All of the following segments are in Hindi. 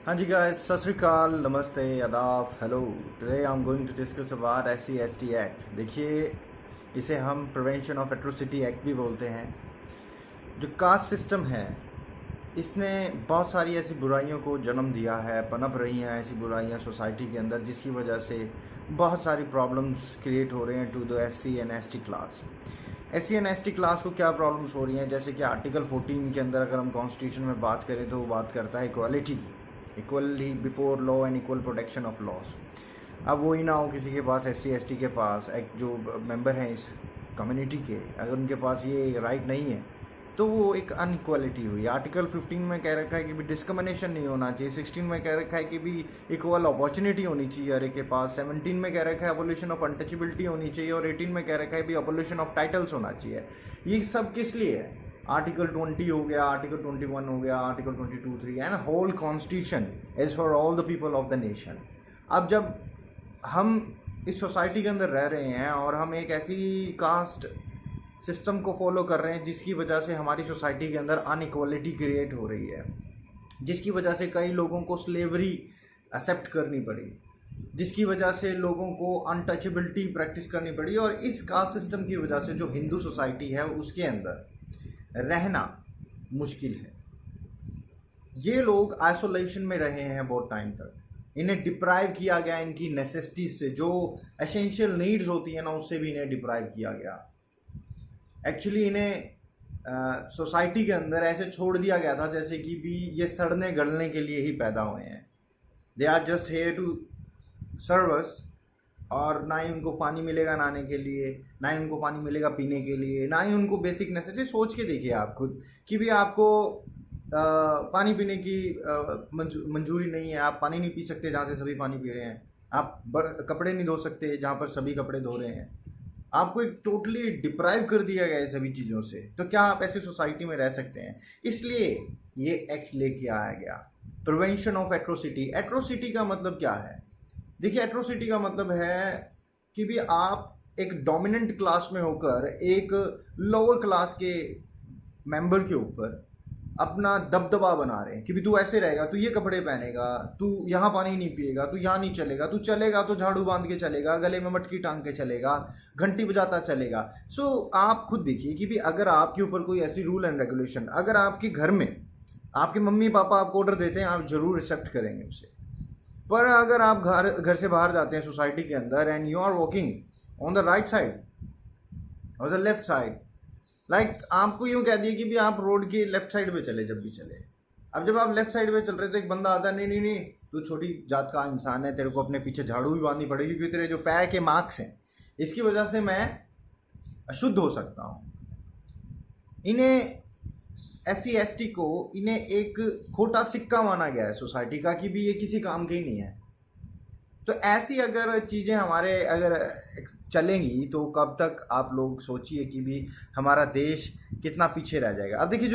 हाँ जी गाइस, सत श्री अकाल, नमस्ते, आदाब, hello. Today I am going to discuss about SC/ST act. देखिए, इसे हम प्रिवेंशन ऑफ एट्रोसिटी एक्ट भी बोलते हैं। जो कास्ट सिस्टम है, इसने बहुत सारी ऐसी बुराइयों को जन्म दिया है, पनप रही हैं ऐसी बुराइयां सोसाइटी के अंदर, जिसकी वजह से बहुत सारी प्रॉब्लम्स क्रिएट हो रहे हैं to the SC and ST class. SC and ST class को क्या प्रॉब्लम्स हो रही हैं, जैसे कि आर्टिकल 14 के अंदर अगर हम कॉन्स्टिट्यूशन में बात करें तो वो बात करता है equality, equally before law and equal protection of loss. अब वो ही ना हो किसी के पास SC/ST के पास एक जो मेंबर हैं इस कम्युनिटी के, अगर उनके पास ये राइट नहीं है तो वो एक अनइक्वालिटी हुई। आर्टिकल 15 में कह रखा है कि भी डिस्क्रिमिनेशन नहीं होना चाहिए, 16 में कह रखा है कि भी इक्वल अपॉर्चुनिटी होनी चाहिए हर एक के पास, 17 में कह रखा है अबोल्यूशन ऑफ अनटचेबिलिटी होनी चाहिए और 18 में कह रखा है भी अबोल्यूशन ऑफ टाइटल्स होना चाहिए। ये सब किस लिए है? आर्टिकल 20 हो गया, आर्टिकल 21 हो गया, article 22(3) and whole constitution is for all the people of the nation. अब जब हम इस सोसाइटी के अंदर रह रहे हैं और हम एक ऐसी कास्ट सिस्टम को फॉलो कर रहे हैं जिसकी वजह से हमारी सोसाइटी के अंदर अनइक्वालिटी क्रिएट हो रही है, जिसकी वजह से कई लोगों को स्लेवरी एक्सेप्ट करनी पड़ी, जिसकी वजह से लोगों को अनटचेबिलिटी प्रैक्टिस करनी पड़ी, और इस कास्ट सिस्टम की वजह से जो हिंदू सोसाइटी है उसके अंदर रहना मुश्किल है। ये लोग आइसोलेशन में रहे हैं बहुत टाइम तक, इन्हें डिप्राइव किया गया इनकी नेसेसिटीज से, जो एसेंशियल नीड्स होती है ना, उससे भी इन्हें डिप्राइव किया गया। एक्चुअली इन्हें सोसाइटी के अंदर ऐसे छोड़ दिया गया था जैसे कि भी ये सड़ने गलने के लिए ही पैदा हुए हैं। They are just here to serve us, और ना ही उनको पानी मिलेगा नहाने के लिए, ना ही उनको पानी मिलेगा पीने के लिए, ना ही उनको बेसिक नेसेसिटी। सोच के देखिए आप खुद कि भी आपको पानी पीने की मंजूरी नहीं है, आप पानी नहीं पी सकते जहाँ से सभी पानी पी रहे हैं, आप कपड़े नहीं धो सकते जहाँ पर सभी कपड़े धो रहे हैं, आपको एक टोटली डिप्राइव कर दिया गया है सभी चीज़ों से। तो क्या आप ऐसी सोसाइटी में रह सकते हैं? इसलिए ये एक्ट लेके आया गया, प्रिवेंशन ऑफ एट्रोसिटी। एट्रोसिटी का मतलब क्या है? देखिए, एट्रोसिटी का मतलब है कि भी आप एक डोमिनेंट क्लास में होकर एक लोअर क्लास के मेंबर के ऊपर अपना दबदबा बना रहे हैं कि भी तू ऐसे रहेगा, तू ये कपड़े पहनेगा, तू यहाँ पानी नहीं पिएगा, तू यहाँ नहीं चलेगा, तू चलेगा तो झाड़ू बांध के चलेगा, गले में मटकी टांग के चलेगा, घंटी बजाता चलेगा। सो आप खुद देखिए कि भी अगर आपके ऊपर कोई ऐसी रूल एंड रेगुलेशन, अगर आपके घर में आपके मम्मी पापा आपको ऑर्डर देते हैं, आप जरूर एक्सेप्ट करेंगे उसे। पर अगर आप घर से बाहर जाते हैं सोसाइटी के अंदर and you are walking on the right side और द लेफ्ट साइड, आपको यूं कह दिया कि भी आप रोड की लेफ्ट साइड पे चले जब भी चले। अब जब आप लेफ्ट साइड पे चल रहे तो एक बंदा आता है, नहीं नहीं नहीं, तू छोटी जात का इंसान है, तेरे को अपने पीछे झाड़ू भी बांधनी पड़ेगी क्योंकि तेरे जो पैर के मार्क्स हैं इसकी वजह से मैं अशुद्ध हो सकता हूँ। इन्हें SC/ST को इन्हें एक खोटा सिक्का माना गया है सोसाइटी का कि भी ये किसी काम के ही नहीं है। तो ऐसी अगर चीज़ें हमारे अगर चलेंगी तो कब तक आप लोग सोचिए कि भी हमारा देश कितना पीछे रह जाएगा। अब देखिए,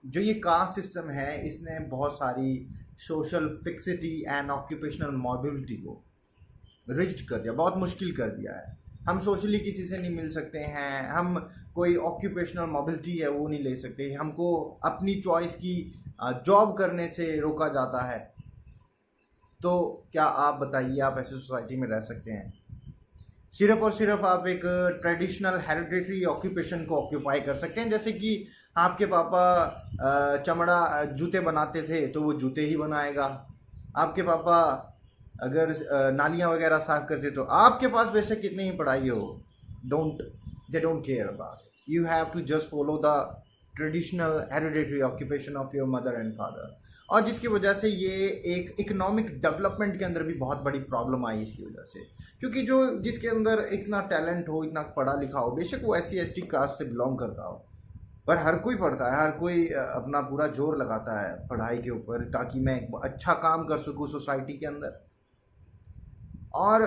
जो ये कास्ट सिस्टम है इसने बहुत सारी social fixity and occupational mobility को रिजिड कर दिया, बहुत मुश्किल कर दिया है। हम सोशली किसी से नहीं मिल सकते हैं, हम कोई ऑक्यूपेशनल मोबिलिटी है वो नहीं ले सकते, हमको अपनी चॉइस की जॉब करने से रोका जाता है। तो क्या आप बताइए, आप ऐसी सोसाइटी में रह सकते हैं? सिर्फ और सिर्फ आप एक ट्रेडिशनल हेरिडेटरी ऑक्यूपेशन को ऑक्यूपाई कर सकते हैं, जैसे कि आपके पापा चमड़ा जूते बनाते थे तो वो जूते ही बनाएगा, आपके पापा अगर नालियाँ वगैरह साफ करते तो आपके पास बेशक कितनी ही पढ़ाई हो, they don't care about, you have to just follow the traditional hereditary occupation of your mother and father. और जिसकी वजह से ये एक इकोनॉमिक डेवलपमेंट के अंदर भी बहुत बड़ी प्रॉब्लम आई इसकी वजह से, क्योंकि जिसके अंदर इतना टैलेंट हो, इतना पढ़ा लिखा हो, बेशक वो SC/ST कास्ट से बिलोंग करता हो, पर हर कोई पढ़ता है, हर कोई अपना पूरा जोर लगाता है पढ़ाई के ऊपर ताकि मैं एक अच्छा काम कर सकूँ सोसाइटी के अंदर। और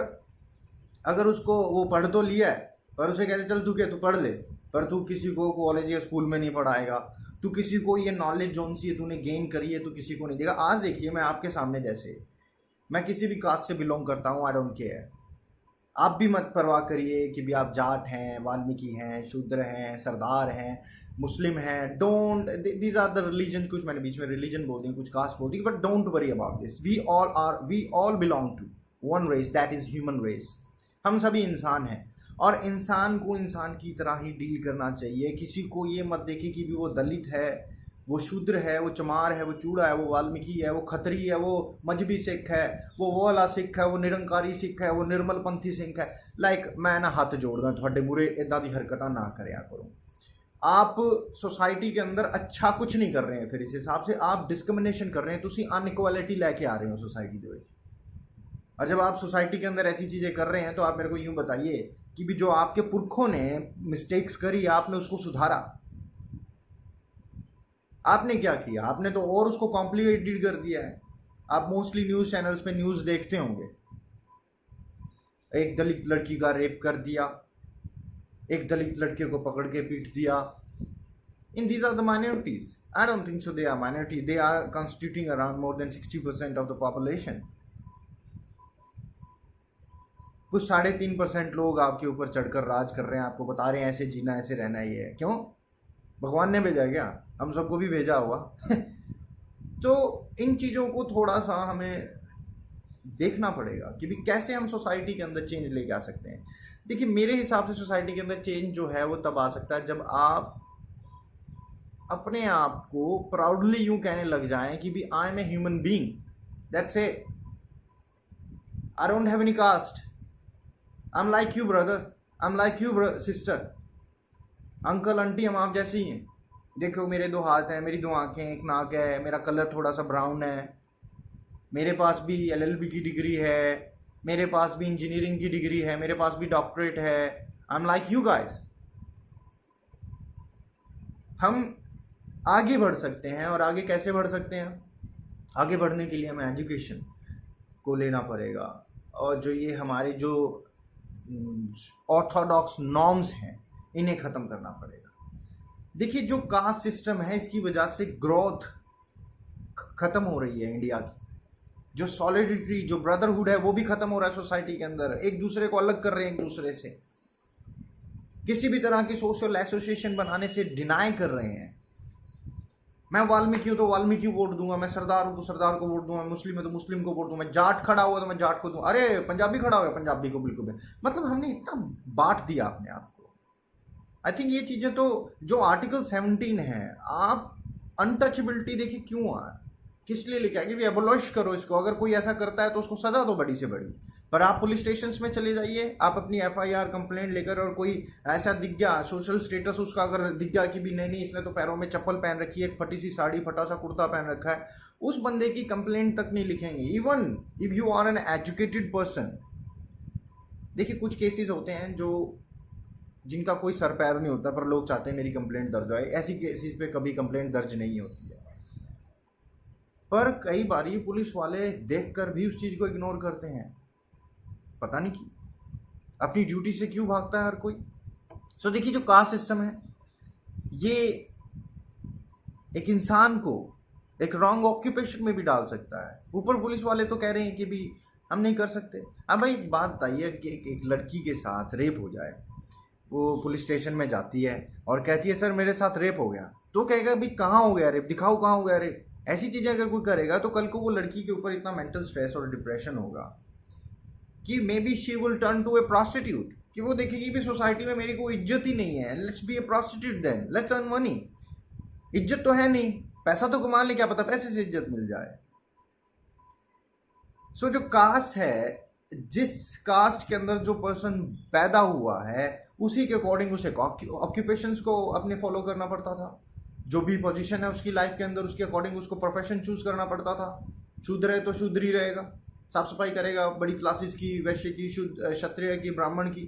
अगर उसको वो पढ़ तो लिया है पर उसे कहते चल तू पढ़ ले, पर तू किसी को कॉलेज या स्कूल में नहीं पढ़ाएगा, तू किसी को ये नॉलेज जोन सी तूने गेन करी है तू किसी को नहीं देगा। आज देखिए, मैं आपके सामने, जैसे मैं किसी भी कास्ट से बिलोंग करता हूँ, आई डोंट केयर, आप भी मत परवाह करिए कि भी आप जाट हैं, वाल्मीकि हैं, शूद्र हैं, सरदार हैं, मुस्लिम है, don't, these are the religion, कुछ मैंने बीच में रिलीजन बोल दी, कुछ कास्ट बोल दी, but don't worry about this. We all belong to one race, that is human race. हम सभी इंसान हैं और इंसान को इंसान की तरह ही डील करना चाहिए। किसी को ये मत देखे कि भी वो दलित है, वो शूद्र है, वो चमार है, वो चूड़ा है, वो वाल्मीकि है, वो खत्री है, वो मजहबी सिख है, वो वाला सिख है, वो निरंकारी सिख है, वो निर्मलपंथी सिख है। लाइक मैं ना हथ जोड़दा तुहाडे मूहरे इदां दी हरकतां ना करया करो। आप सोसाइटी के अंदर अच्छा कुछ नहीं कर रहे हैं, फिर इस हिसाब से आप डिस्क्रिमिनेशन कर रहे हैं, तुसी अनइक्वालिटी लेके आ रहे हो सोसाइटी दे विच। और जब आप सोसाइटी के अंदर ऐसी चीजें कर रहे हैं तो आप मेरे को यूं बताइए कि भी जो आपके पुरखों ने मिस्टेक्स करी, आपने उसको सुधारा? आपने क्या किया? आपने तो और उसको कॉम्प्लिकेटेड कर दिया है। आप मोस्टली न्यूज चैनल्स पे न्यूज देखते होंगे, एक दलित लड़की का रेप कर दिया, एक दलित लड़के को पकड़ के पीट दिया। इन these are the minorities? I don't think so they are minority, they are constituting around more than 60% of the population. कुछ 3.5% लोग आपके ऊपर चढ़कर राज कर रहे हैं, आपको बता रहे हैं ऐसे जीना, ऐसे रहना। ये है क्यों? भगवान ने भेजा क्या? हम सबको भी भेजा हुआ। तो इन चीज़ों को थोड़ा सा हमें देखना पड़ेगा कि भी कैसे हम सोसाइटी के अंदर चेंज लेके आ सकते हैं। देखिए, मेरे हिसाब से सोसाइटी के अंदर चेंज जो है वो तब आ सकता है जब आप अपने आप को प्राउडली यूं कहने लग जाएं कि भी I am a human being, that's it, I don't have any caste, I am like you brother, I am like you sister, uncle aunty हम आप जैसे ही हैं। देखो मेरे 2 हाथ हैं, मेरी 2 आंखें, एक नाक है, मेरा कलर थोड़ा सा ब्राउन है, मेरे पास भी LLB की डिग्री है, मेरे पास भी इंजीनियरिंग की डिग्री है, मेरे पास भी डॉक्टरेट है, आई एम लाइक यू गाइस। हम आगे बढ़ सकते हैं, और आगे कैसे बढ़ सकते हैं? आगे बढ़ने के लिए हमें एजुकेशन को लेना पड़ेगा, और जो ये हमारे जो ऑर्थोडॉक्स नॉर्म्स हैं इन्हें ख़त्म करना पड़ेगा। देखिए, जो कास्ट सिस्टम है इसकी वजह से ग्रोथ ख़त्म हो रही है इंडिया की। जो सॉलिडिटी, जो ब्रदरहुड है वो भी ख़त्म हो रहा है सोसाइटी के अंदर। एक दूसरे को अलग कर रहे हैं, एक दूसरे से किसी भी तरह की सोशल एसोसिएशन बनाने से डिनाई कर रहे हैं। मैं वाल्मीकि हूँ तो वाल्मीकि वोट दूंगा, मैं सरदार हूँ तो सरदार को वोट दूंगा, मुस्लिम है तो मुस्लिम को वोट दूंगा, मैं जाट खड़ा हुआ तो मैं जाट को दूंगा, अरे पंजाबी खड़ा हुआ पंजाबी को बिल्कुल भी। मतलब हमने इतना बांट दिया अपने आप को। आई थिंक ये चीज़ें तो जो आर्टिकल 17 है, आप अनटचेबिलिटी देखिए क्यों आ, किस लिए लेके आए कि एबोलिश करो इसको। अगर कोई ऐसा करता है तो उसको सजा दो बड़ी से बड़ी। पर आप पुलिस स्टेशन में चले जाइए, आप अपनी FIR कंप्लेंट लेकर, और कोई ऐसा दिख गया, सोशल स्टेटस उसका अगर दिख गया कि भी नहीं इसने तो पैरों में चप्पल पहन रखी है, एक फटी सी साड़ी, फटा सा कुर्ता पहन रखा है, उस बंदे की कंप्लेंट तक नहीं लिखेंगे, even if you are an educated person. देखिए, कुछ केसेस होते हैं जो जिनका कोई सर पैर नहीं होता, पर लोग चाहते हैं मेरी कंप्लेंट दर्ज हो। ऐसी केसेस पे कभी कंप्लेंट दर्ज नहीं होती है। पर कई बार ये पुलिस वाले देखकर भी उस चीज़ को इग्नोर करते हैं, पता नहीं क्यों, अपनी ड्यूटी से क्यों भागता है हर कोई। सो देखिए, जो कास्ट सिस्टम है ये एक इंसान को एक रॉन्ग ऑक्यूपेशन में भी डाल सकता है। ऊपर पुलिस वाले तो कह रहे हैं कि भी हम नहीं कर सकते। अब भाई एक बात बताइए कि एक लड़की के साथ रेप हो जाए, वो पुलिस स्टेशन में जाती है और कहती है सर मेरे साथ रेप हो गया, तो कहेगा भी कहाँ हो गया रेप, दिखाओ कहाँ हो गया रेप। ऐसी चीज़ें अगर कोई करेगा तो कल को वो लड़की के ऊपर इतना मेंटल स्ट्रेस और डिप्रेशन होगा कि may be she will turn to a prostitute, कि वो देखेगी भी सोसाइटी में मेरी कोई इज्जत ही नहीं है, let's be a prostitute then, let's earn money. इज्जत तो है नहीं, पैसा तो कमा ले, क्या पता पैसे से इज्जत मिल जाए। सो जो कास्ट है, जिस कास्ट के अंदर जो पर्सन पैदा हुआ है उसी के अकॉर्डिंग उसे ऑक्यूपेशंस को अपने फॉलो करना पड़ता था। जो भी पोजीशन है उसकी लाइफ के अंदर उसके अकॉर्डिंग उसको प्रोफेशन चूज करना पड़ता था। शूद्र है तो शूद्र ही रहेगा, साफ सफाई करेगा, बड़ी क्लासेस की, वैश्य की, क्षत्रिय की, ब्राह्मण की।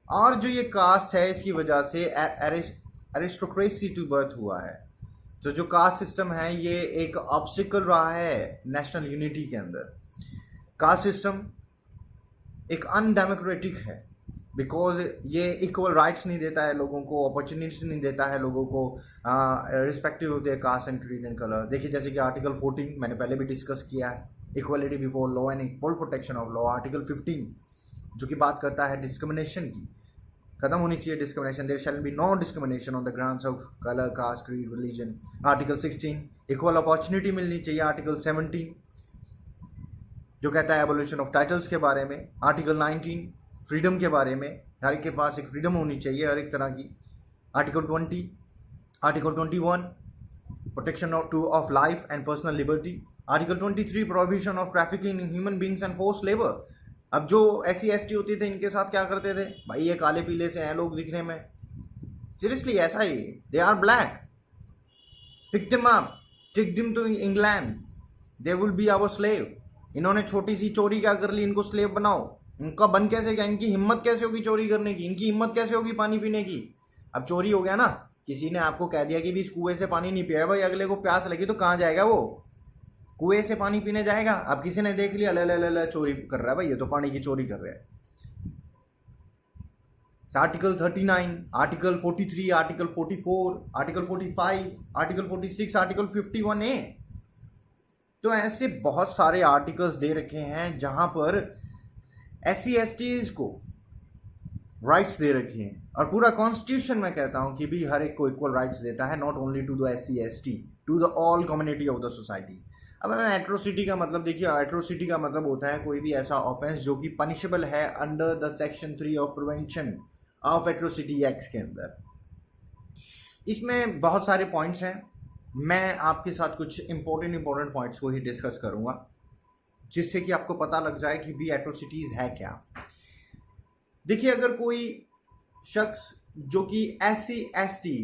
और जो ये कास्ट है इसकी वजह से एरिस्टोक्रेसी टू बर्थ हुआ है। तो जो कास्ट सिस्टम है ये एक ऑब्स्टिकल रहा है नेशनल यूनिटी के अंदर। कास्ट सिस्टम एक अनडेमोक्रेटिक है बिकॉज ये इक्वल राइट्स नहीं देता है लोगों को, अपॉर्चुनिटीज नहीं देता है लोगों को, respective of their caste and creed and colour. देखिए जैसे कि आर्टिकल 14 मैंने पहले भी डिस्कस किया है, equality before law and equal protection of law. Article 15 जो कि बात करता है डिस्क्रिमिनेशन की, खत्म होनी चाहिए discrimination. There shall be no discrimination on the grounds of colour, caste, creed, religion. Article 16 equal opportunity मिलनी चाहिए। आर्टिकल 17 जो कहता है एबोल्यूशन ऑफ टाइटल्स के बारे में। आर्टिकल 19 फ्रीडम के बारे में, हर एक के पास एक फ्रीडम होनी चाहिए हर एक तरह की। Article 20, article 21 protection of life and personal liberty. Article 23 prohibition of trafficking in human beings and force labour. अब जो SC ST होते थे इनके साथ क्या करते थे भाई, ये काले पीले से हैं लोग दिखने में, सीरियसली ऐसा ही, they are black, pick them up, take them to England, they will be our slave. इन्होंने छोटी सी चोरी क्या कर ली, इनको स्लेव बनाओ। इनका बन कैसे गया, इनकी हिम्मत कैसे होगी चोरी करने की, इनकी हिम्मत कैसे होगी पानी पीने की। अब चोरी हो गया ना, किसी ने आपको कह दिया कि भी इस कुएं से पानी नहीं पिया भाई, अगले को प्यास लगी तो कहाँ जाएगा वो, कुएं से पानी पीने जाएगा। अब किसी ने देख लिया ले चोरी कर रहा है भाई, ये तो पानी की चोरी कर रहा है। Article 39, article 43, article 44, article 45, article 46, article 51A। तो ऐसे बहुत सारे आर्टिकल्स दे रखे हैं जहां पर SC STs को राइट्स दे रखे हैं। और पूरा कॉन्स्टिट्यूशन में कहता हूं कि भी हर एक को इक्वल राइट्स देता है, not only to the SC ST, to the all community of the society. अब एट्रोसिटी का मतलब देखिए, एट्रोसिटी का मतलब होता है कोई भी ऐसा ऑफेंस जो कि पनिशेबल है under the section 3 of prevention of atrocity act के अंदर। इसमें बहुत सारे पॉइंट्स हैं, मैं आपके साथ कुछ इंपॉर्टेंट पॉइंट्स को ही डिस्कस करूंगा जिससे कि आपको पता लग जाए कि भी एट्रोसिटीज है क्या। देखिए, अगर कोई शख्स जो कि SC ST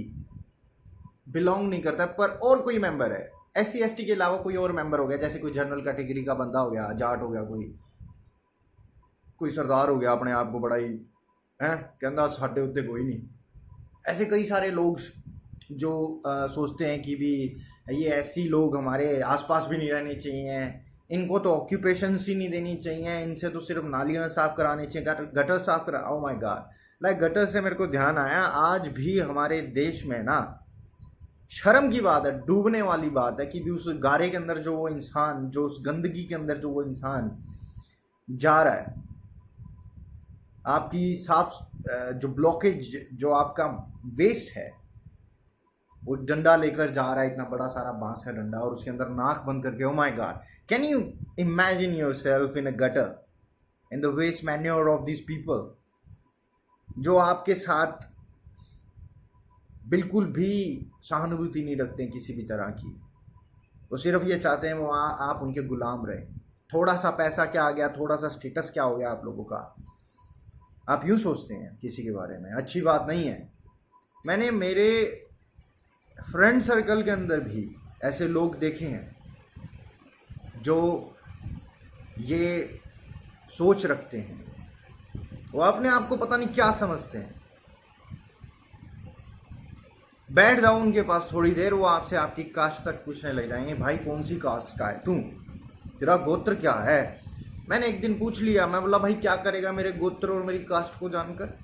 बिलोंग नहीं करता पर और कोई मेंबर है, SC ST के अलावा कोई और मेंबर हो गया, जैसे कोई जनरल कैटेगरी का बंदा हो गया, जाट हो गया, कोई सरदार हो गया, अपने आप को बड़ा ही है कहता साढ़े उत्ते कोई नहीं। ऐसे कई सारे लोग जो सोचते हैं कि भी ये SC लोग हमारे आसपास भी नहीं रहने चाहिए, इनको तो ऑक्यूपेशंस ही नहीं देनी चाहिए, इनसे तो सिर्फ नालियाँ साफ करानी चाहिए, गटर साफ करा। ओ माय गॉड, लाइक गटर से मेरे को ध्यान आया, आज भी हमारे देश में ना शर्म की बात है, डूबने वाली बात है कि भी उस गारे के अंदर जो वो इंसान, जो उस गंदगी के अंदर जो वो इंसान जा रहा है, आपकी साफ जो ब्लॉकेज, जो आपका वेस्ट है, वो डंडा लेकर जा रहा है, इतना बड़ा सारा बांस का डंडा, और उसके अंदर नाक बंद करके। Oh my God, can you imagine yourself in a gutter, in the waste manure of this people, जो आपके साथ बिल्कुल भी सहानुभूति नहीं रखते हैं किसी भी तरह की। वो सिर्फ ये चाहते हैं वो आप उनके गुलाम रहे। थोड़ा सा पैसा क्या आ गया, थोड़ा सा स्टेटस क्या हो गया आप लोगों का, आप यूं सोचते हैं किसी के बारे में, अच्छी बात नहीं है। मैंने मेरे फ्रेंड सर्कल के अंदर भी ऐसे लोग देखे हैं जो ये सोच रखते हैं, वो अपने आप को पता नहीं क्या समझते हैं। बैठ जाओ उनके पास थोड़ी देर, वो आपसे आपकी कास्ट तक पूछने लग जाएंगे, भाई कौन सी कास्ट का है तू, तेरा गोत्र क्या है। मैंने एक दिन पूछ लिया, मैं बोला भाई क्या करेगा मेरे गोत्र और मेरी कास्ट को जानकर,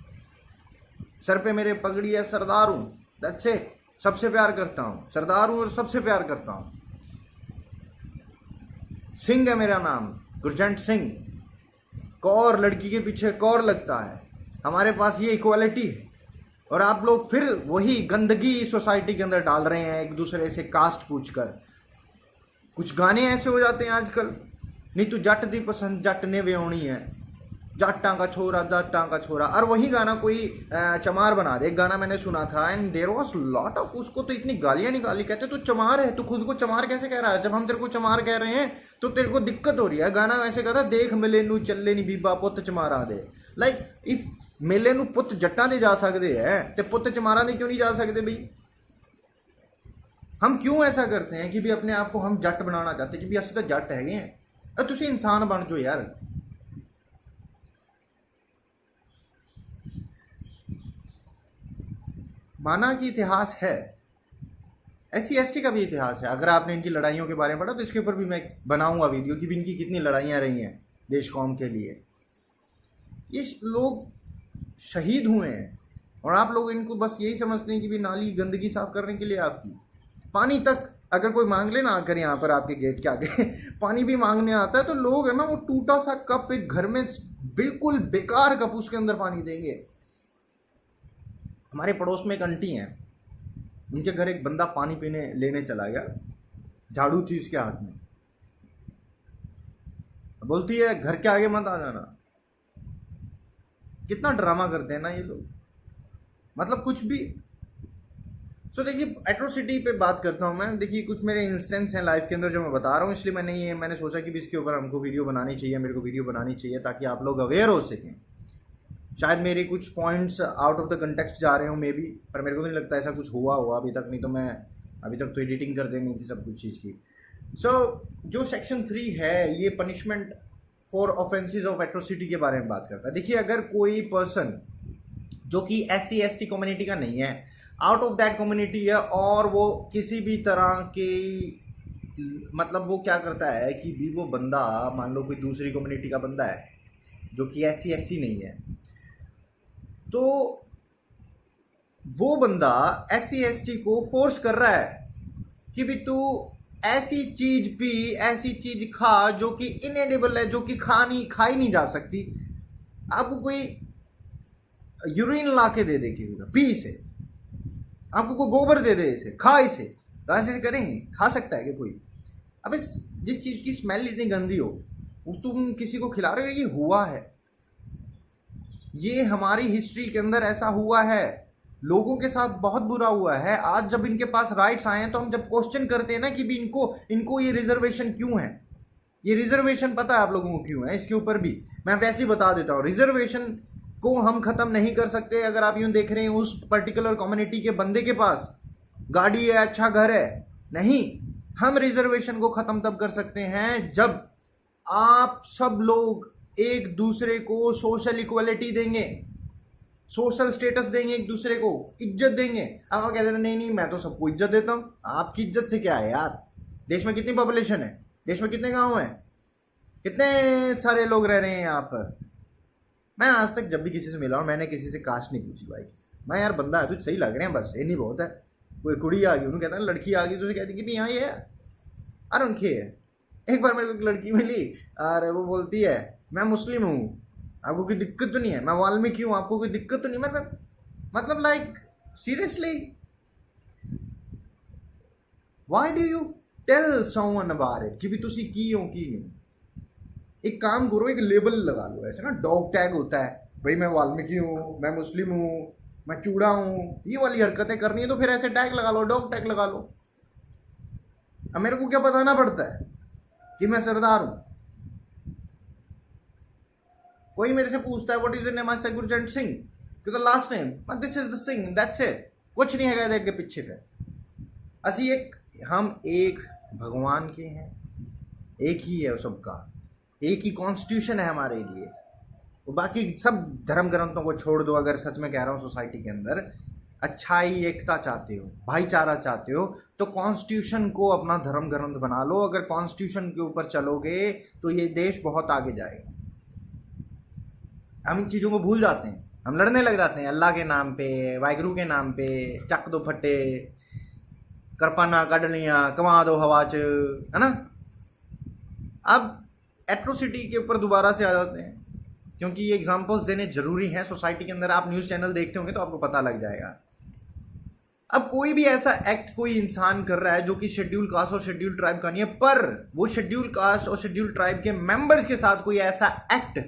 सर पे मेरे पगड़ी है, सरदार हूं, दैट्स इट, सबसे प्यार करता हूं, सरदार हूं और सबसे प्यार करता हूं। सिंह है मेरा नाम, गुरजंट सिंह, कौर लड़की के पीछे कौर लगता है, हमारे पास ये इक्वालिटी है। और आप लोग फिर वही गंदगी सोसाइटी के अंदर डाल रहे हैं, एक दूसरे से कास्ट पूछकर। कुछ गाने ऐसे हो जाते हैं आजकल, नहीं तू जट दी पसंद जट ने व्योणी है, जट्टा का छोरा, जट्टा का छोरा, और वही गाना कोई चमार बना दे। एक गाना मैंने सुना था and there was lot of, उसको तो इतनी गालियां निकाली, कहते तू चमार है, तू खुद को चमार कैसे कह रहा है, जब हम तेरे को चमार कह रहे हैं तो तेरे को दिक्कत हो रही है। गाना ऐसे कहता, देख मिले नू चले नी बीबा पुत चमारा दे, लाइक इफ मेले नू पुत जट्टा दे जा सकते हैं ते पुत चमारा दे क्यों नहीं जा सकते भाई। हम क्यों ऐसा करते हैं कि भी अपने आप को हम जट बनाना चाहते कि भी असं तो जट है, तुसी इंसान बन जाओ यार। माना कि इतिहास है, SC ST का भी इतिहास है। अगर आपने इनकी लड़ाइयों के बारे में पढ़ा तो इसके ऊपर भी मैं बनाऊंगा वीडियो कि भी इनकी कितनी लड़ाइयाँ रही हैं देश कौम के लिए। ये लोग शहीद हुए हैं और आप लोग इनको बस यही समझते हैं कि भी नाली गंदगी साफ करने के लिए आपकी। पानी तक अगर कोई मांग ले ना आकर यहाँ पर आपके गेट के आगे पानी भी मांगने आता है तो लोग है ना वो टूटा सा कप एक घर में बिल्कुल बेकार कप उसके अंदर पानी देंगे। हमारे पड़ोस में एक आंटी हैं, उनके घर एक बंदा पानी पीने लेने चला गया, झाड़ू थी उसके हाथ में, बोलती है घर के आगे मत आ जाना। कितना ड्रामा करते हैं ना ये लोग, मतलब कुछ भी। सो देखिए, एट्रोसिटी पे बात करता हूँ मैं। देखिए कुछ मेरे इंस्टेंस हैं लाइफ के अंदर जो मैं बता रहा हूँ, इसलिए मैंने सोचा कि भी इसके ऊपर हमको वीडियो बनानी चाहिए, मेरे को वीडियो बनानी चाहिए ताकि आप लोग अवेयर हो सकें। शायद मेरे कुछ points out of the context जा रहे हो मे बी, पर मेरे को नहीं लगता ऐसा कुछ हुआ अभी तक, नहीं तो मैं अभी तक तो एडिटिंग कर देनी थी सब कुछ चीज़ की। सो जो सेक्शन 3 है ये punishment for offences of atrocity के बारे में बात करता है। देखिए अगर कोई पर्सन जो कि SC/ST कम्युनिटी का नहीं है, आउट ऑफ दैट कम्युनिटी है, और वो किसी भी तरह के मतलब वो क्या करता है कि भी वो बंदा मान लो कोई दूसरी कम्युनिटी का बंदा है जो कि SC/ST नहीं है, तो वो बंदा SC/ST को फोर्स कर रहा है कि भी तू ऐसी चीज पी, ऐसी चीज खा जो कि इनएडिबल है, जो कि खाई नहीं जा सकती। आपको कोई यूरिन ला के दे दे किसी का, पी इसे, आपको कोई गोबर दे दे इसे, खा इसे, तो ऐसे करेंगे? खा सकता है कि कोई? अबे जिस चीज की स्मेल इतनी गंदी हो उस तुम किसी को खिला रहे हो, ये हुआ है, ये हमारी हिस्ट्री के अंदर ऐसा हुआ है, लोगों के साथ बहुत बुरा हुआ है। आज जब इनके पास राइट्स आए हैं तो हम जब क्वेश्चन करते हैं ना कि भी इनको ये रिजर्वेशन क्यों है, ये रिजर्वेशन पता है आप लोगों को क्यों है? इसके ऊपर भी मैं वैसे ही बता देता हूँ। रिजर्वेशन को हम खत्म नहीं कर सकते। अगर आप यूं देख रहे हैं उस पर्टिकुलर कम्युनिटी के बंदे के पास गाड़ी है, अच्छा घर है, नहीं, हम रिजर्वेशन को खत्म तब कर सकते हैं जब आप सब लोग एक दूसरे को सोशल इक्वलिटी देंगे, सोशल स्टेटस देंगे, एक दूसरे को इज्जत देंगे। आप कहते हैं नहीं मैं तो सबको इज्जत देता हूं। आपकी इज्जत से क्या है यार? देश में कितनी पॉपुलेशन है, देश में कितने गांव हैं, कितने सारे लोग रह रहे हैं यहाँ पर। मैं आज तक जब भी किसी से मिला हूं मैंने किसी से कास्ट नहीं पूछी भाई किसी। मैं यार बंदा है तुझे सही लग रहे हैं बस, ये नहीं बहुत है। कोई कुड़ी आ गई उन्होंने कहता है, लड़की आ गई तो कहती कि नहीं हाँ ये अरे उनकी है। एक बार मेरे को एक लड़की मिली और वो बोलती है मैं मुस्लिम हूँ, आपको कोई दिक्कत तो नहीं है, मैं वाल्मीकि हूँ, आपको कोई दिक्कत तो नहीं? मतलब like seriously, why do you tell someone about it कि भी तुसी की हो की नहीं? एक काम करो, एक लेबल लगा लो, ऐसे ना डॉग टैग होता है, भाई मैं वाल्मीकि हूँ, मैं मुस्लिम हूँ, मैं चूड़ा हूँ, ये वाली हरकतें करनी है तो फिर ऐसे टैग लगा लो, डॉग टैग लगा लो। अब मेरे को क्या बताना पड़ता है कि मैं सरदार हूँ? कोई मेरे से पूछता है व्हाट इज योर नेम, आई से गुरजंट सिंह, क्योंकि last name this is the Singh, that's it, कुछ नहीं है आगे पीछे पे। असी हम एक भगवान के हैं, एक ही है सबका, एक ही कॉन्स्टिट्यूशन है हमारे लिए। तो बाकी सब धर्म ग्रंथों को छोड़ दो। अगर सच में कह रहा हूँ सोसाइटी के अंदर अच्छाई, एकता चाहते हो, भाईचारा चाहते हो, तो कॉन्स्टिट्यूशन को अपना धर्म ग्रंथ बना लो। अगर कॉन्स्टिट्यूशन के ऊपर चलोगे तो ये देश बहुत आगे जाएगा। हम इन चीज़ों को भूल जाते हैं, हम लड़ने लग जाते हैं अल्लाह के नाम पे, वाहिगुरु के नाम पे, चक दो फट्टे, करपाना कढ़ लिया, कमा दो हवा च, है ना। अब एट्रोसिटी के ऊपर दोबारा से आ जाते हैं, क्योंकि ये एग्जांपल्स देने जरूरी हैं सोसाइटी के अंदर। आप न्यूज़ चैनल देखते होंगे तो आपको पता लग जाएगा। अब कोई भी ऐसा एक्ट कोई इंसान कर रहा है जो कि शेड्यूल कास्ट और शेड्यूल ट्राइब का नहीं है, पर वो शेड्यूल कास्ट और शेड्यूल ट्राइब के मेंबर्स के साथ कोई ऐसा एक्ट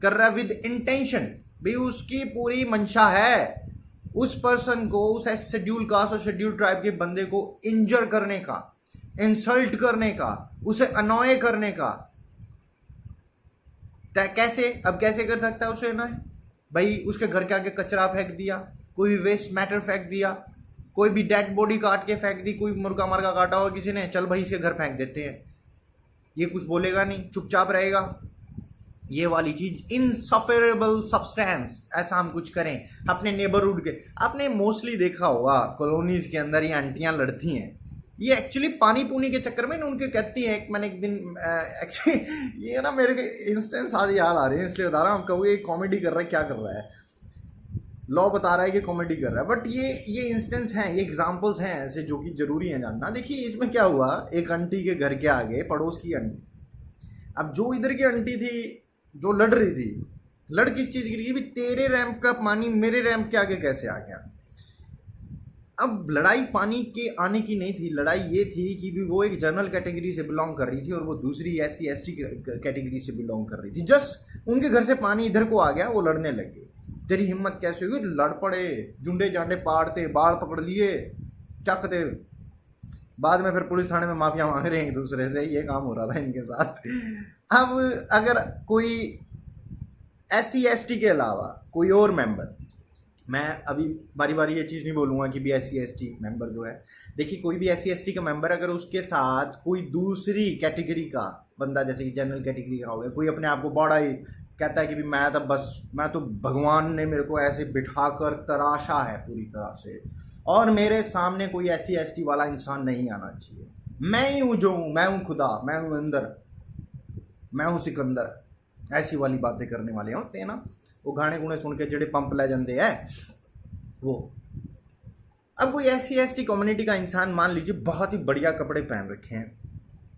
कर रहा है विद इंटेंशन, भी उसकी पूरी मंशा है उस पर्सन को, उस शेड्यूल कास्ट और शेड्यूल ट्राइब के बंदे को इंजर करने का, इंसल्ट करने का, उसे अनॉय करने का। कैसे? अब कैसे कर सकता है उसे अनॉय? भाई उसके घर के आगे कचरा फेंक दिया, कोई भी वेस्ट मैटर फेंक दिया, कोई भी डेड बॉडी काट के फेंक दी, कोई मुर्गा मरगा काटा हुआ किसी ने, चल भाई इसे घर फेंक देते हैं, ये कुछ बोलेगा नहीं, चुपचाप रहेगा। ये वाली चीज इनसफरेबल सब्सटेंस, ऐसा हम कुछ करें अपने नेबरहुड के। आपने मोस्टली देखा होगा कॉलोनीज के अंदर ये आंटियां लड़ती हैं, ये एक्चुअली पानी पूनी के चक्कर में उनके कहती है। मैंने एक दिन एक्चुअली ये ना मेरे के इंस्टेंस आज याद आ रहे हैं इसलिए बता रहा हूँ। हम कहोगे कॉमेडी कर रहा है, क्या कर रहा है, लॉ बता रहा है कि कॉमेडी कर रहा है, बट ये इंस्टेंस हैं, ये एग्जांपल्स हैं ऐसे जो कि जरूरी है जानना। देखिए इसमें क्या हुआ, एक आंटी के घर के आगे, पड़ोस की आंटी, अब जो इधर की आंटी थी जो लड़ रही थी, लड़ किस चीज़ की रही? तेरे रैंप का पानी मेरे रैंप के आगे कैसे आ गया? अब लड़ाई पानी के आने की नहीं थी, लड़ाई ये थी कि भी वो एक जनरल कैटेगरी से बिलोंग कर रही थी और वो दूसरी SC ST कैटेगरी से बिलोंग कर रही थी। जस्ट उनके घर से पानी इधर को आ गया, वो लड़ने लगे। तेरी हिम्मत कैसे हुई? लड़ पड़े, जुंडे जांडे पाड़ते, बाल पकड़ लिए, चकते। बाद में फिर पुलिस थाने में माफिया मांग रहे हैं एक दूसरे से, ये काम हो रहा था इनके साथ। अब अगर कोई SC ST के अलावा कोई और मेंबर, मैं अभी बारी बारी ये चीज़ नहीं बोलूँगा कि भी SC ST मेंबर जो है, देखिए कोई भी SC ST का मेंबर अगर उसके साथ कोई दूसरी कैटेगरी का बंदा, जैसे कि जनरल कैटेगरी का हो गया, कोई अपने आप को बड़ा ही कहता है कि भी मैं तो भगवान ने मेरे को ऐसे बिठा कर तराशा है पूरी तरह से, और मेरे सामने कोई SC ST वाला इंसान नहीं आना चाहिए, मैं ही हूँ जो हूँ, मैं हूँ खुदा, मैं हूँ अंदर, मैं हूँ सिकंदर, ऐसी वाली बातें करने वाले होते हैं ना, वो गाने गुणे सुन के जेडे पंप ले जाते हैं वो। अब कोई SC ST कम्युनिटी का इंसान मान लीजिए बहुत ही बढ़िया कपड़े पहन रखे हैं,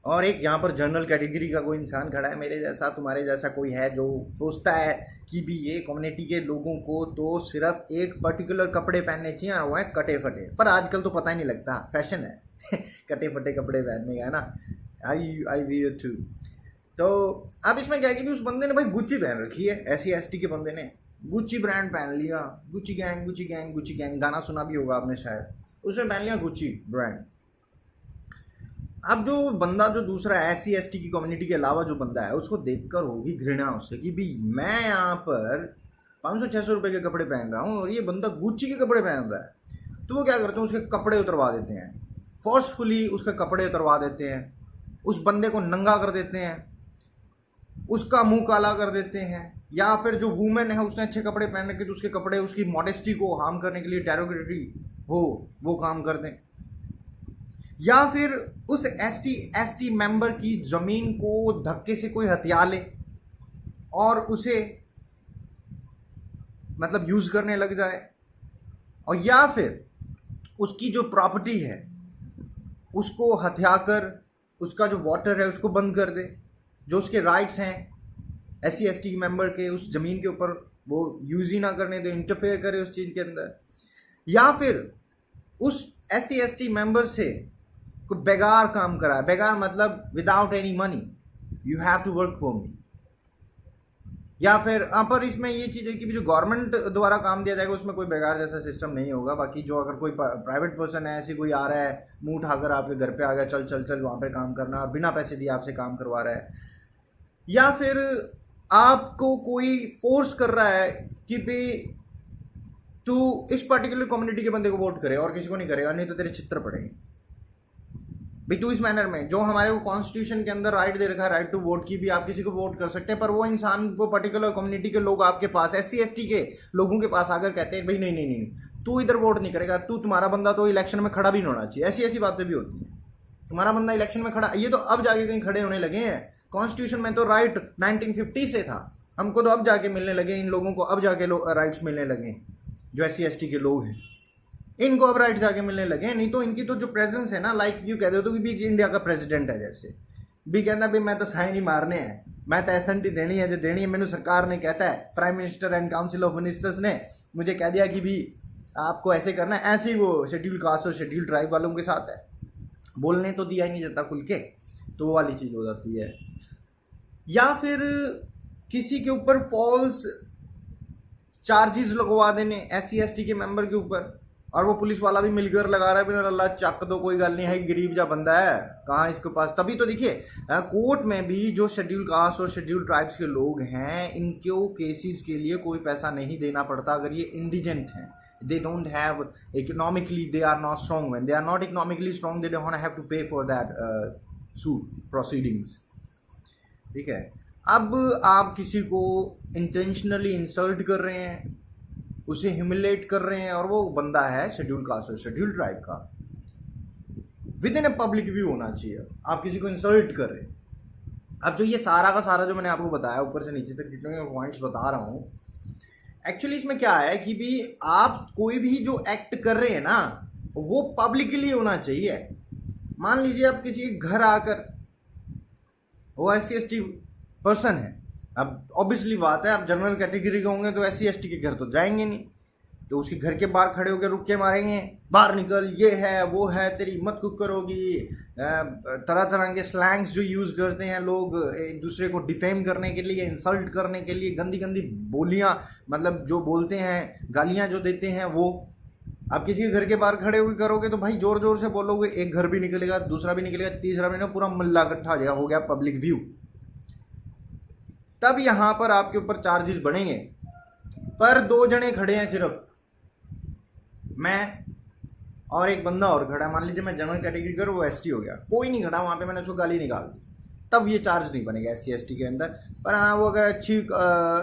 और एक यहाँ पर जनरल कैटेगरी का कोई इंसान खड़ा है, मेरे जैसा तुम्हारे जैसा कोई है, जो सोचता है कि भी ये कम्युनिटी के लोगों को तो सिर्फ एक पर्टिकुलर कपड़े पहनने चाहिए, और वो है कटे फटे। पर आजकल तो पता ही नहीं लगता, फैशन है कटे फटे कपड़े पहनने का, है ना। I wear too. तो अब इसमें क्या है कि उस बंदे ने भाई गुच्ची पहन रखी है, SC ST के बंदे ने गुच्ची ब्रांड पहन लिया, Gucci gang Gucci gang Gucci gang, गाना सुना भी होगा आपने शायद, उसने पहन लिया गुच्ची ब्रांड। अब जो बंदा, जो दूसरा SC ST की कम्युनिटी के अलावा जो बंदा है, उसको देखकर होगी घृणा उससे कि भी मैं यहाँ पर 500-600 रुपए के कपड़े पहन रहा हूँ और ये बंदा गुच्ची के कपड़े पहन रहा है। तो वो क्या करते हैं, उसके कपड़े उतरवा देते हैं, फोर्सफुली उसके कपड़े उतरवा देते हैं, उस बंदे को नंगा कर देते हैं, उसका मुंह काला कर देते हैं, या फिर जो वुमेन है उसने अच्छे कपड़े पहन रखे तो उसके कपड़े उसकी मॉडेस्टी को हार्म करने के लिए डेरोगेटरी हो वो काम कर दें, या फिर उस SC ST मेंबर की जमीन को धक्के से कोई हथिया ले और उसे मतलब यूज करने लग जाए, और या फिर उसकी जो प्रॉपर्टी है उसको हथिया कर उसका जो वाटर है उसको बंद कर दे, जो उसके राइट्स हैं SC ST मेंबर के उस जमीन के ऊपर वो यूज ही ना करने दे, इंटरफेयर करे उस चीज के अंदर, या फिर उस SC ST मेंबर से कोई बेगार काम कराए। बेगार मतलब without any money, you have to work for me. या फिर पर इसमें ये चीज़ है कि जो गवर्नमेंट द्वारा काम दिया जाएगा उसमें कोई बेगार जैसा सिस्टम नहीं होगा। बाकी जो अगर कोई प्राइवेट पर्सन है, ऐसे कोई आ रहा है मुंह उठाकर आपके घर पे आ गया, चल चल चल वहाँ पे काम करना, और बिना पैसे दिए आपसे काम करवा रहा है, या फिर आपको कोई फोर्स कर रहा है कि भाई तू इस पर्टिकुलर कम्युनिटी के बंदे को वोट करे और किसी को नहीं करेगा, नहीं तो तेरे चित्र पड़ेंगे भी तू इस मैनर में, जो हमारे को कॉन्स्टिट्यूशन के अंदर राइट दे रखा है, राइट टू वोट की, भी आप किसी को वोट कर सकते हैं। पर वो इंसान, वो पर्टिकुलर कम्युनिटी के लोग आपके पास, SC ST के लोगों के पास आकर कहते हैं भाई नहीं नहीं नहीं, तू इधर वोट नहीं करेगा, तू, तुम्हारा बंदा तो इलेक्शन में खड़ा भी नहीं होना चाहिए। ऐसी ऐसी बातें भी होती हैं, तुम्हारा बंदा इलेक्शन में खड़ा, ये तो अब जाके कहीं खड़े होने लगे हैं। कॉन्स्टिट्यूशन में तो राइट 1950 से था, हमको तो अब जाके मिलने लगे, इन लोगों को अब जाके राइट्स मिलने लगे, जो SC ST के लोग हैं इनको अब राइट्स जाके मिलने लगे। नहीं तो इनकी तो जो प्रेजेंस है ना, लाइक यू कहते हो तो कि भी इंडिया का प्रेसिडेंट है, जैसे भी कहना भाई मैं तो साइन ही मारने हैं, मैं तो SNT देनी है जो देनी है, मैंने सरकार ने कहता है, prime minister and council of ministers ने मुझे कह दिया कि भी आपको ऐसे करना है। ऐसे ही वो शेड्यूल कास्ट और शेड्यूल ट्राइब वालों के साथ है, बोलने तो दिया ही नहीं जाता खुल के, तो वो वाली चीज़ हो जाती है। या फिर किसी के ऊपर फॉल्स चार्जेस लगवा देने SC ST के मेंबर के ऊपर, और वो पुलिस वाला भी मिलकर लगा रहा है, बिना अल्लाह चक दो, कोई गल नहीं है, गरीब जा बंदा है, कहाँ इसके पास। तभी तो देखिए कोर्ट में भी जो शेड्यूल कास्ट और शेड्यूल ट्राइब्स के लोग हैं, इनको केसेस के लिए कोई पैसा नहीं देना पड़ता अगर ये इंडिजेंट हैं। They don't have economically, they are not strong, when they are not economically strong they don't have to pay for that suit proceedings. ठीक है, अब आप किसी को इंटेंशनली इंसल्ट कर रहे हैं, उसे ह्यूमिलेट कर रहे हैं, और वो बंदा है शेड्यूल कास्ट और शेड्यूल ट्राइब का, with in a public view होना चाहिए, आप किसी को इंसल्ट कर रहे हैं। अब जो ये सारा का सारा जो मैंने आपको बताया ऊपर से नीचे तक जितने मैं पॉइंट्स बता रहा हूँ, एक्चुअली इसमें क्या है कि भी आप कोई भी जो एक्ट कर रहे हैं ना, वो पब्लिकली होना चाहिए। मान लीजिए आप किसी घर आकर, वो SC ST पर्सन है, अब ऑब्वियसली बात है, आप जनरल कैटेगरी के होंगे तो SC ST के घर तो जाएंगे नहीं, तो उसके घर के बाहर खड़े होकर रुक के मारेंगे, बाहर निकल, ये है वो है, तेरी मत कुकर होगी। तरह तरह के स्लैंग्स जो यूज़ करते हैं लोग एक दूसरे को डिफेम करने के लिए, इंसल्ट करने के लिए, गंदी गंदी बोलियां मतलब जो बोलते हैं, गालियां जो देते हैं वो। आप किसी के घर के बाहर खड़े होकर करोगे तो भाई जोर जोर से बोलोगे, एक घर भी निकलेगा, दूसरा भी निकलेगा, तीसरा भी नहीं, पूरा मल्ला इकट्ठा हो गया पब्लिक व्यू। तब यहां पर आपके ऊपर चार्जेस बढ़ेंगे। पर 2 जने खड़े हैं, सिर्फ मैं और एक बंदा और खड़ा है, मान लीजिए मैं जनरल कैटेगरी का, वो एसटी हो गया, कोई नहीं खड़ा वहां पे, मैंने उसको गाली निकाल दी, तब ये चार्ज नहीं बनेगा SC ST के अंदर। पर हाँ, वो अगर अच्छी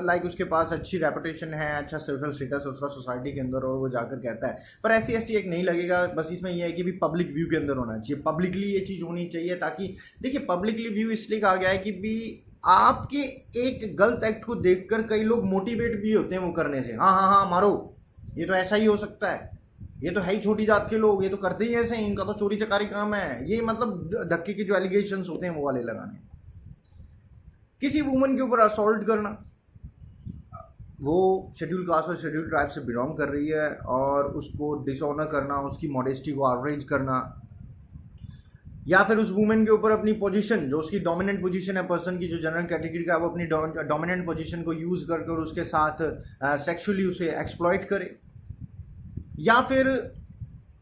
लाइक उसके पास अच्छी रेपुटेशन है, अच्छा सोशल स्टेटस है उसका सोसाइटी के अंदर, और वो जाकर कहता है, पर SC ST एक नहीं लगेगा। बस इसमें यह है कि भी पब्लिक व्यू के अंदर होना चाहिए, पब्लिकली ये चीज़ होनी चाहिए, ताकि देखिए पब्लिकली व्यू इसलिए कहा गया है कि भी आपके एक गलत एक्ट को देखकर कई लोग मोटिवेट भी होते हैं वो करने से। हाँ हाँ हाँ मारो, ये तो ऐसा ही हो सकता है, ये तो है ही छोटी जात के लोग, ये तो करते ही ऐसे हैं, इनका तो चोरी चकारी काम है, ये मतलब धक्के के जो एलिगेशंस होते हैं वो वाले लगाने। किसी वुमन के ऊपर असॉल्ट करना, वो शेड्यूल कास्ट और शेड्यूल ट्राइब से बिलोंग कर रही है, और उसको डिसऑनर करना, उसकी मॉडेस्टी को आउटरेज करना, या फिर उस वुमेन के ऊपर अपनी पोजीशन, जो उसकी डोमिनेंट पोजीशन है पर्सन की, जो जनरल कैटेगरी का, वो अपनी डोमिनेंट पोजीशन को यूज कर उसके साथ सेक्सुअली उसे एक्सप्लॉइट करे। या फिर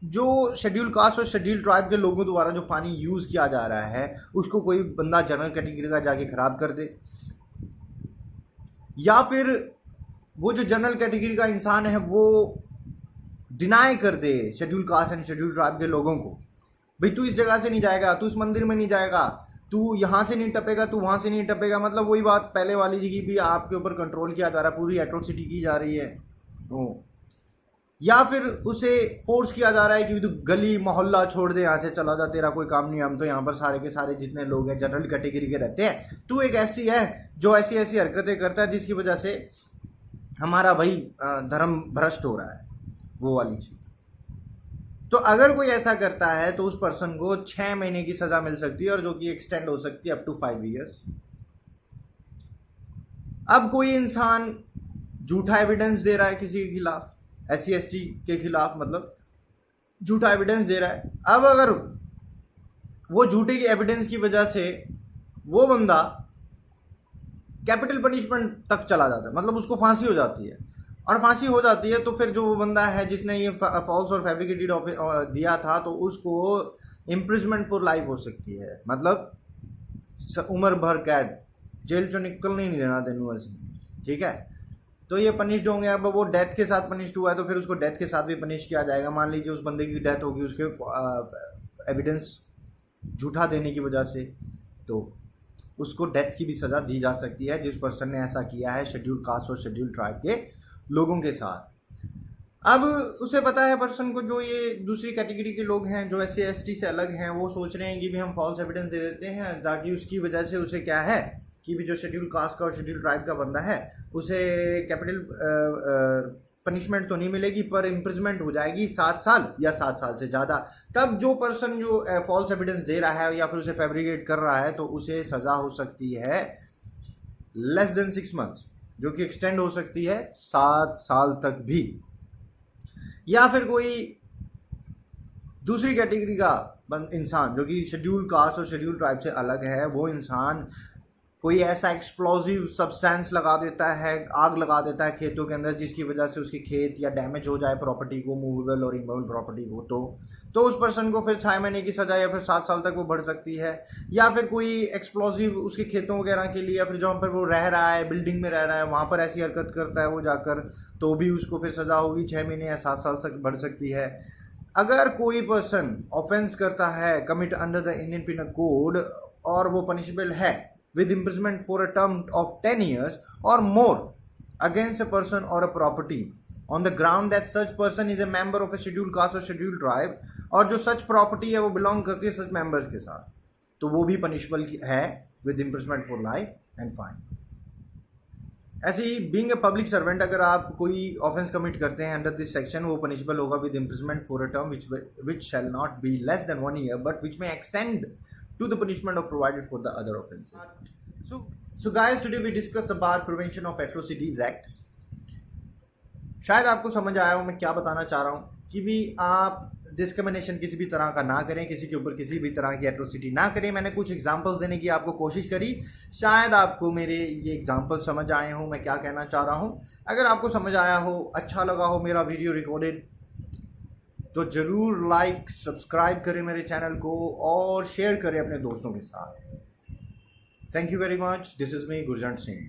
जो शेड्यूल कास्ट और शेड्यूल ट्राइब के लोगों द्वारा जो पानी यूज किया जा रहा है उसको कोई बंदा जनरल कैटेगरी का जाके खराब कर दे, या फिर वो जो जनरल कैटेगरी का इंसान है वो डिनाई कर दे schedule caste and schedule tribe के लोगों को, भाई तू इस जगह से नहीं जाएगा, तू इस मंदिर में नहीं जाएगा, तू यहां से नहीं टपेगा, तू वहां से नहीं टपेगा। मतलब वही बात पहले वाली जी की भी, आपके ऊपर कंट्रोल किया जा रहा है, पूरी एट्रोसिटी की जा रही है। या फिर उसे फोर्स किया जा रहा है कि तू गली मोहल्ला छोड़ दे, यहाँ से चला जा, तेरा कोई काम नहीं, हम तो यहाँ पर सारे के सारे जितने लोग हैं जनरल कैटेगरी के रहते हैं, तू एक ऐसी है जो ऐसी ऐसी हरकतें करता है जिसकी वजह से हमारा भाई धर्म भ्रष्ट हो रहा है, वो वाली चीज। तो अगर कोई ऐसा करता है तो उस पर्सन को 6 महीने की सजा मिल सकती है, और जो कि एक्सटेंड हो सकती है अप टू 5 years। अब कोई इंसान झूठा एविडेंस दे रहा है किसी के खिलाफ, SC ST के खिलाफ, मतलब झूठा एविडेंस दे रहा है। अब अगर वो झूठे की एविडेंस की वजह से वो बंदा कैपिटल पनिशमेंट तक चला जाता है, मतलब उसको फांसी हो जाती है, और फांसी हो जाती है तो फिर जो वो बंदा है जिसने ये फॉल्स और फैब्रिकेटेड दिया था, तो उसको इम्प्रिजमेंट फॉर लाइफ हो सकती है, मतलब उम्र भर कैद, जेल चो निकलने नहीं देना तेनू ऐसे, ठीक है। तो ये पनिश्ड होंगे। अब वो डेथ के साथ पनिश्ड हुआ है तो फिर उसको डेथ के साथ भी पनिश किया जाएगा। मान लीजिए उस बंदे की डेथ होगी उसके एविडेंस झूठा देने की वजह से, तो उसको डेथ की भी सज़ा दी जा सकती है जिस पर्सन ने ऐसा किया है शेड्यूल कास्ट और शेड्यूल ट्राइब के लोगों के साथ। अब उसे पता है पर्सन को, जो ये दूसरी कैटेगरी के लोग हैं जो SC ST से अलग हैं, वो सोच रहे हैं कि भी हम फॉल्स एविडेंस दे देते हैं ताकि उसकी वजह से उसे क्या है कि भी जो शेड्यूल कास्ट का और शेड्यूल ट्राइब का बंदा है उसे कैपिटल पनिशमेंट तो नहीं मिलेगी पर इम्प्रिजमेंट हो जाएगी 7 साल या 7 साल से ज़्यादा। तब जो पर्सन जो फॉल्स एविडेंस दे रहा है या फिर उसे फैब्रिकेट कर रहा है तो उसे सज़ा हो सकती है लेस देन 6 months, जो कि एक्सटेंड हो सकती है 7 साल तक भी। या फिर कोई दूसरी कैटेगरी का इंसान जो कि शेड्यूल कास्ट और शेड्यूल ट्राइब से अलग है, वो इंसान कोई ऐसा एक्सप्लोजिव सब्सटेंस लगा देता है, आग लगा देता है खेतों के अंदर, जिसकी वजह से उसके खेत या डैमेज हो जाए प्रॉपर्टी को, मूवेबल और इमूवेबल प्रॉपर्टी को, तो उस पर्सन को फिर 6 महीने की सजा या फिर 7 साल तक वो बढ़ सकती है। या फिर कोई एक्सप्लोजिव उसके खेतों वगैरह के लिए या फिर जहाँ पर वो रह रहा है, बिल्डिंग में रह रहा है, वहाँ पर ऐसी हरकत करता है वो जाकर, तो भी उसको फिर सजा होगी 6 महीने या 7 साल तक बढ़ सकती है। अगर कोई पर्सन ऑफेंस करता है commit under the Indian penal code और वो पनिशेबल है with imprisonment for a term of 10 years or more against a person or a property on the ground that such person is a member of a scheduled caste or scheduled tribe, और जो such property है वो belong करती है such members के साथ, तो वो भी punishable है with imprisonment for life and fine। ऐसे ही being a public servant, अगर आप कोई offense commit करते हैं under this section, वो punishable होगा with imprisonment for a term which shall not be less than 1 year but which may extend to the punishment of provided for the other offenses. So guys, today we discuss about Prevention of Atrocities Act. शायद आपको समझ आया हो मैं क्या बताना चाह रहा हूँ कि भी आप डिस्क्रिमिनेशन किसी भी तरह का ना करें, किसी के ऊपर किसी भी तरह की एट्रोसिटी ना करें। मैंने कुछ एग्जांपल्स देने की आपको कोशिश करी, शायद आपको मेरे ये एग्जांपल समझ आए हो मैं क्या कहना चाह रहा हूँ। अगर आपको समझ आया हो, अच्छा लगा हो मेरा वीडियो रिकॉर्डेड, तो ज़रूर लाइक सब्सक्राइब करें मेरे चैनल को और शेयर करें अपने दोस्तों के साथ। Thank you very much. This is me Gurjant Singh.